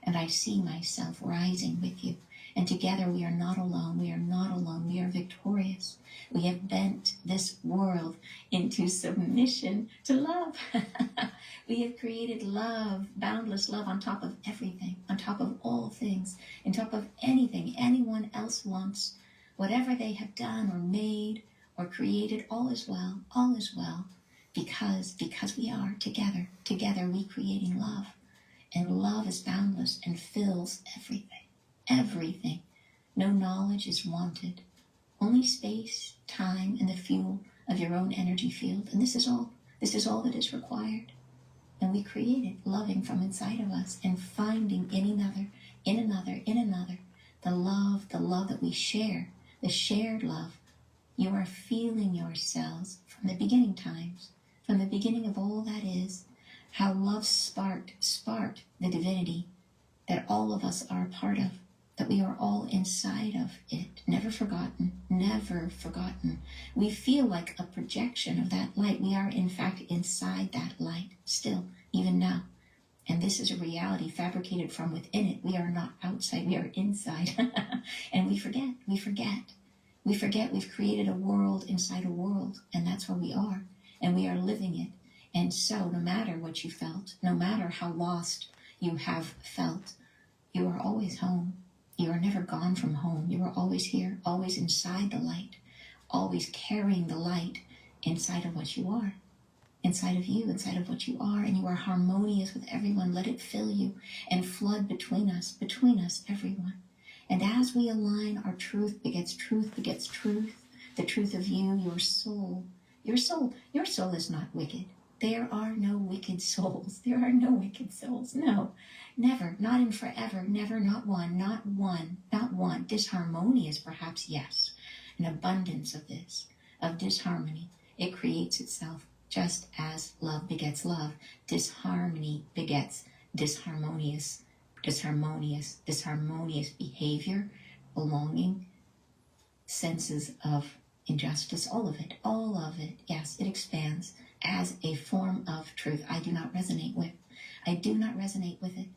And I see myself rising with you. And together we are not alone. We are not alone. We are victorious. We have bent this world into submission to love. We have created love, boundless love on top of everything, on top of all things, on top of anything anyone else wants. Whatever they have done or made or created, all is well, because we are together we creating love. And love is boundless and fills everything. No knowledge is wanted, only space, time, and the fuel of your own energy field. And this is all that is required. And we create it, loving from inside of us and finding in another, the love that we share, the shared love. You are feeling yourselves from the beginning times, from the beginning of all that is, how love sparked the divinity that all of us are a part of, that we are all inside of it, never forgotten. We feel like a projection of that light. We are in fact inside that light still, even now. And this is a reality fabricated from within it. We are not outside, we are inside. And we forget. We've created a world inside a world, and that's where we are, and we are living it. And so no matter what you felt, no matter how lost you have felt, you are always home. You are never gone from home. You are always here, always inside the light, always carrying the light inside of what you are, inside of you, inside of what you are, and you are harmonious with everyone. Let it fill you and flood between us, everyone. And as we align, our truth begets truth, the truth of you, your soul. Your soul is not wicked. There are no wicked souls. No, never, not in forever, never, not one. Disharmonious, perhaps, yes. An abundance of this, of disharmony. It creates itself just as love begets love. Disharmony begets disharmonious behavior, belonging, senses of injustice, all of it. Yes, it expands as a form of truth I do not resonate with. I do not resonate with it.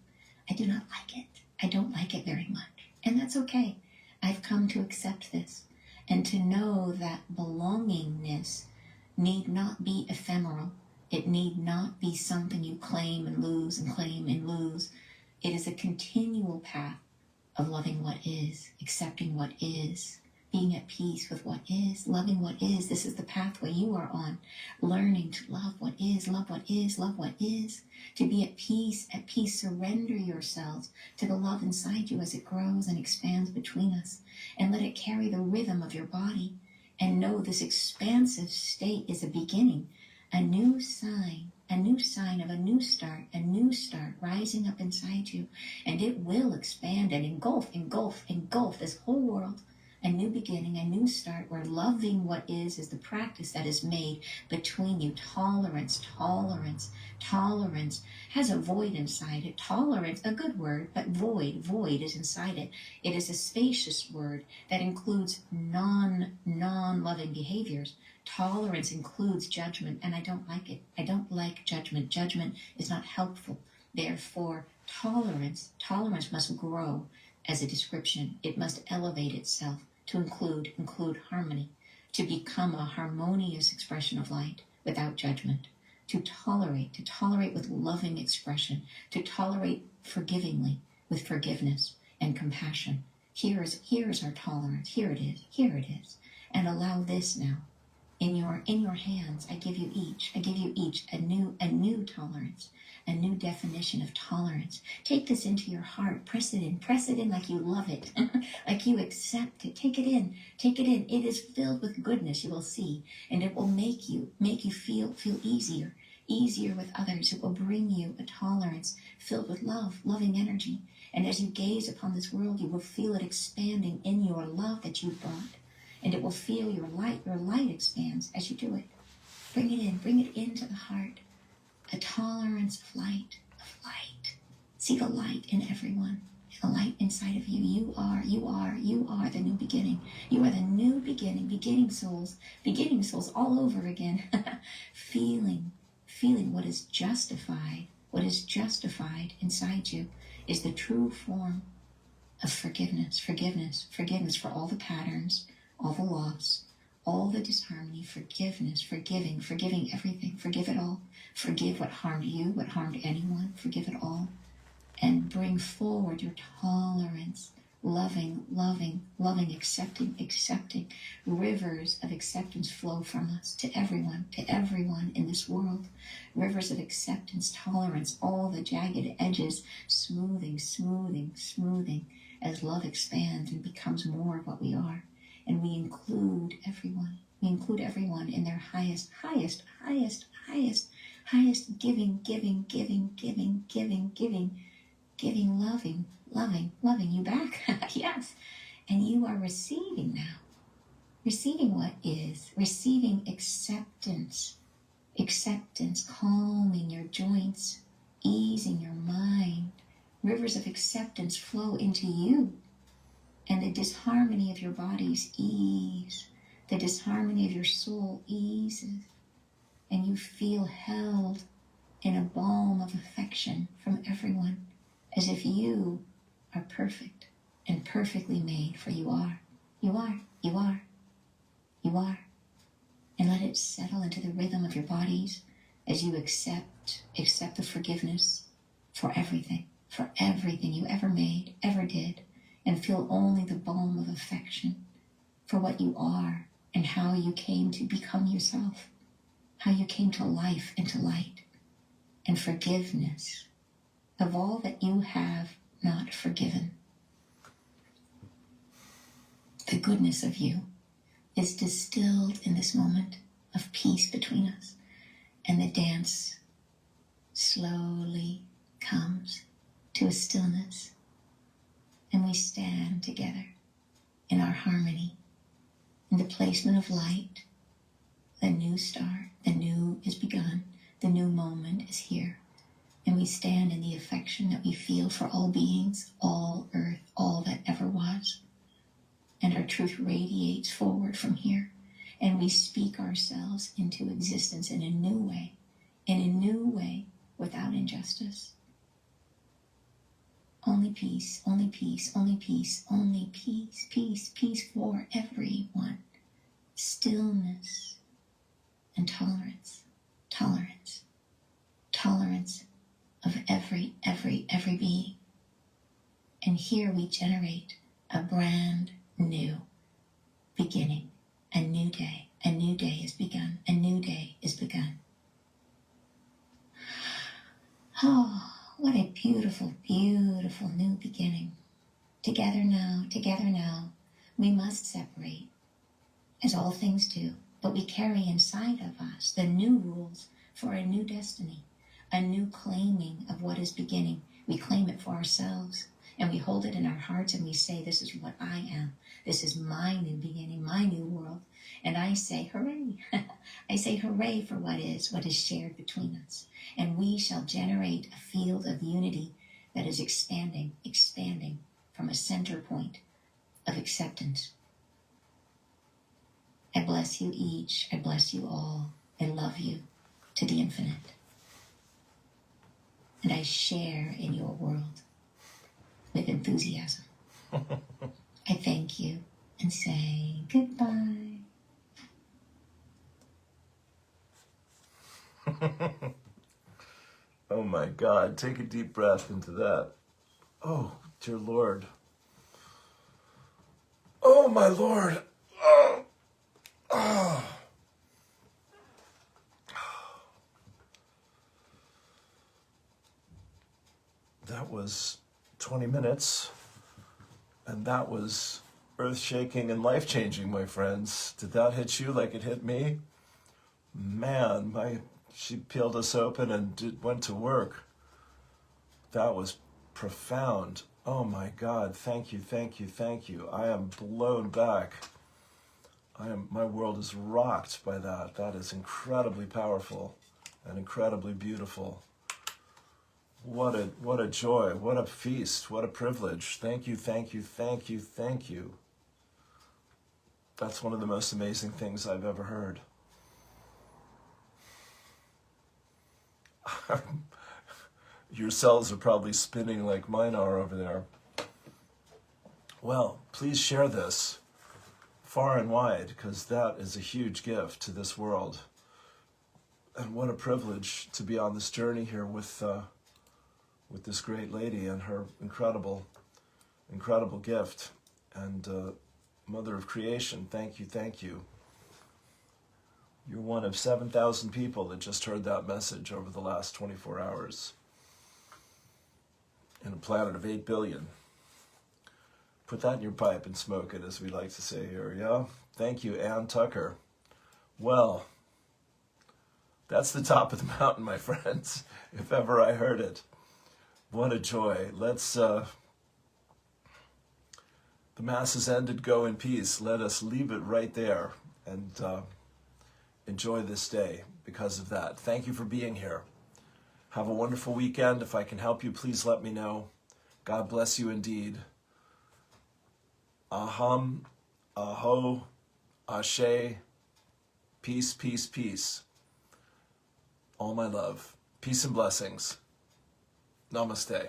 I do not like it. I don't like it very much. And that's okay. I've come to accept this and to know that belongingness need not be ephemeral. It need not be something you claim and lose and claim and lose. It is a continual path of loving what is, accepting what is, being at peace with what is, loving what is. This is the pathway you are on, learning to love what is, love what is, love what is, to be at peace, surrender yourselves to the love inside you as it grows and expands between us, and let it carry the rhythm of your body, and know this expansive state is a beginning, a new sign of a new start rising up inside you, and it will expand and engulf this whole world. A new beginning, a new start, where loving what is the practice that is made between you. Tolerance has a void inside it. Tolerance, a good word, but void is inside it. It is a spacious word that includes non-loving behaviors. Tolerance includes judgment, and I don't like it. I don't like judgment. Judgment is not helpful. Therefore, tolerance must grow as a description. It must elevate itself to include harmony, to become a harmonious expression of light without judgment, to tolerate with loving expression, to tolerate forgivingly with forgiveness and compassion. Here is our tolerance. Here it is. And allow this now. In your hands, I give you each a new tolerance, a new definition of tolerance. Take this into your heart, press it in like you love it, like you accept it. Take it in. It is filled with goodness, you will see, and it will make you feel easier with others. It will bring you a tolerance filled with loving energy. And as you gaze upon this world, you will feel it expanding in your love that you brought. And it will feel your light expands as you do it. Bring it into the heart. A tolerance of light. See the light in everyone, the light inside of you. You are the new beginning. You are the new beginning souls all over again. feeling what is justified inside you is the true form of forgiveness for all the patterns, all the loss, all the disharmony, forgiveness, forgiving everything. Forgive it all. Forgive what harmed you, what harmed anyone. Forgive it all. And bring forward your tolerance, loving, accepting. Rivers of acceptance flow from us to everyone in this world. Rivers of acceptance, tolerance, all the jagged edges, smoothing as love expands and becomes more of what we are. And we include everyone. We include everyone in their highest, giving, loving you back. Yes. And you are receiving now. Receiving what is. Receiving acceptance, calming your joints, easing your mind. Rivers of acceptance flow into you. And the disharmony of your bodies ease. The disharmony of your soul eases. And you feel held in a balm of affection from everyone, as if you are perfect and perfectly made, for you are. And let it settle into the rhythm of your bodies as you accept the forgiveness for everything you ever made, ever did. And feel only the balm of affection for what you are and how you came to become yourself, how you came to life and to light, and forgiveness of all that you have not forgiven. The goodness of you is distilled in this moment of peace between us, and the dance slowly comes to a stillness. And we stand together in our harmony, in the placement of light. The new start, the new is begun, the new moment is here. And we stand in the affection that we feel for all beings, all earth, all that ever was. And our truth radiates forward from here. And we speak ourselves into existence in a new way, without injustice. Only peace for everyone. Stillness and tolerance of every being. And here we generate a brand new beautiful, beautiful new beginning. Together now, we must separate, as all things do, but we carry inside of us the new rules for a new destiny, a new claiming of what is beginning. We claim it for ourselves, and we hold it in our hearts, and we say, this is what I am. This is my new beginning, my new world. And I say, hooray. I say hooray for what is shared between us. And we shall generate a field of unity that is expanding from a center point of acceptance. I bless you each. I bless you all. I love you to the infinite. And I share in your world with enthusiasm. I thank you and say goodbye. Oh my God, take a deep breath into that. Oh, dear Lord. Oh, my Lord. Oh. Oh. That was 20 minutes, and that was earth-shaking and life-changing, my friends. Did that hit you like it hit me? Man, she peeled us open and went to work. That was profound. Oh my God, thank you, thank you, thank you. I am blown back. My world is rocked by that. That is incredibly powerful and incredibly beautiful. What a joy, what a feast, what a privilege. Thank you, thank you, thank you, thank you. That's one of the most amazing things I've ever heard. Your cells are probably spinning like mine are over there. Well, please share this far and wide, because that is a huge gift to this world. And what a privilege to be on this journey here with this great lady and her incredible, incredible gift. And Mother of Creation, thank you, thank you. You're one of 7,000 people that just heard that message over the last 24 hours. In a planet of 8 billion. Put that in your pipe and smoke it, as we like to say here, yeah? Thank you, Ann Tucker. Well, that's the top of the mountain, my friends, if ever I heard it. What a joy. Let's, the Mass has ended, go in peace. Let us leave it right there and enjoy this day because of that. Thank you for being here. Have a wonderful weekend. If I can help you, please let me know. God bless you indeed. Aham, aho, ashe, peace, peace, peace. All my love. Peace and blessings. Namaste.